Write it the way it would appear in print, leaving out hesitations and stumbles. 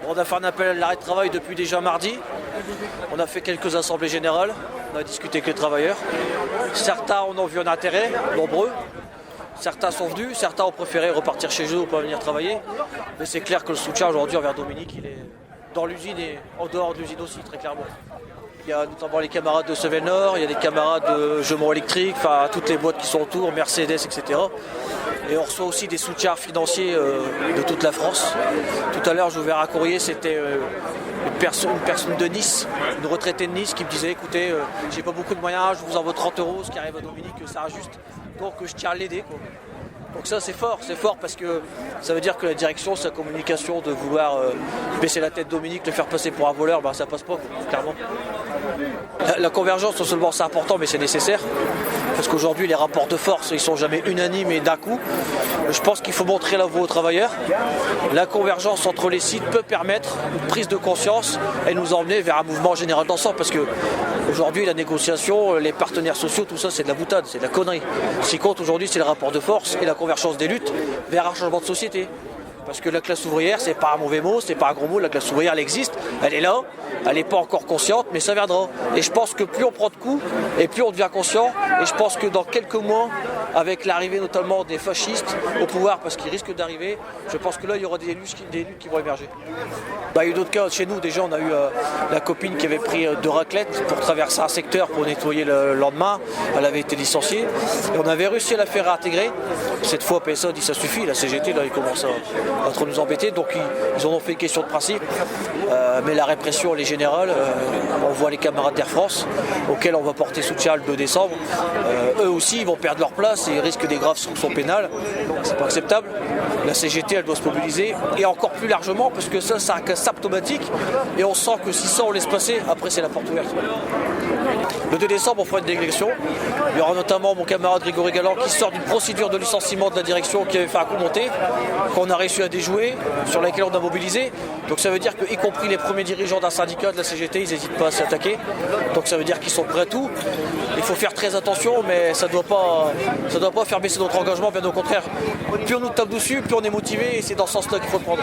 On a fait un appel à l'arrêt de travail depuis déjà mardi. On a fait quelques assemblées générales. On a discuté avec les travailleurs. Certains en ont vu un intérêt, nombreux. Certains sont venus, certains ont préféré repartir chez eux ou pas venir travailler. Mais c'est clair que le soutien aujourd'hui envers Dominique, il est dans l'usine et en dehors de l'usine aussi, très clairement. Il y a notamment les camarades de Sevel Nord, il y a des camarades de Gemont Électrique, enfin toutes les boîtes qui sont autour, Mercedes, etc. Et on reçoit aussi des soutiens financiers de toute la France. Tout à l'heure, j'ai ouvert un courrier, c'était une personne de Nice, une retraitée de Nice qui me disait écoutez, j'ai pas beaucoup de moyens, je vous envoie 30 €, ce qui arrive à Dominique, ça ajuste. Donc je tiens à l'aider, quoi. Donc ça c'est fort parce que ça veut dire que la direction, sa communication de vouloir baisser la tête Dominique, le faire passer pour un voleur, ça passe pas, clairement. La convergence, non seulement c'est important mais c'est nécessaire. Parce qu'aujourd'hui les rapports de force ils sont jamais unanimes et d'un coup. Je pense qu'il faut montrer la voie aux travailleurs. La convergence entre les sites peut permettre une prise de conscience et nous emmener vers un mouvement général d'ensemble. Parce que aujourd'hui la négociation, les partenaires sociaux, tout ça c'est de la boutade, c'est de la connerie. Ce qui compte aujourd'hui c'est le rapport de force et la convergence des luttes vers un changement de société. Parce que la classe ouvrière, c'est pas un mauvais mot, c'est pas un gros mot, la classe ouvrière elle existe, elle est là, elle n'est pas encore consciente, mais ça viendra. Et je pense que plus on prend de coups, et plus on devient conscient, et je pense que dans quelques mois, avec l'arrivée notamment des fascistes au pouvoir, parce qu'ils risquent d'arriver, je pense que là il y aura des luttes qui vont émerger. Il y a eu d'autres cas chez nous, déjà on a eu la copine qui avait pris 2 raclettes pour traverser un secteur pour nettoyer le lendemain, elle avait été licenciée, et on avait réussi à la faire réintégrer. Cette fois PSA dit ça suffit, la CGT là ils commencent à trop nous embêter, donc ils en ont fait une question de principe, mais la répression elle est générale. On voit les camarades d'Air France auxquels on va porter soutien le 2 décembre, eux aussi ils vont perdre leur place et ils risquent des graves sanctions pénales, c'est pas acceptable. La CGT elle doit se mobiliser et encore plus largement parce que ça c'est un cas symptomatique et on sent que si ça on laisse passer, après c'est la porte ouverte. Le 2 décembre on fera une délégation, il y aura notamment mon camarade Grégory Galland qui sort d'une procédure de licenciement de la direction qui avait fait un coup monté, qu'on a réussi à déjouer, sur laquelle on a mobilisé. Donc ça veut dire qu'y compris les premiers dirigeants d'un syndicat de la CGT, ils n'hésitent pas à s'attaquer. Donc ça veut dire qu'ils sont prêts à tout. Il faut faire très attention, mais ça doit pas faire baisser notre engagement, bien au contraire. Plus on nous tape dessus, plus on est motivé et c'est dans ce sens-là qu'il faut le prendre.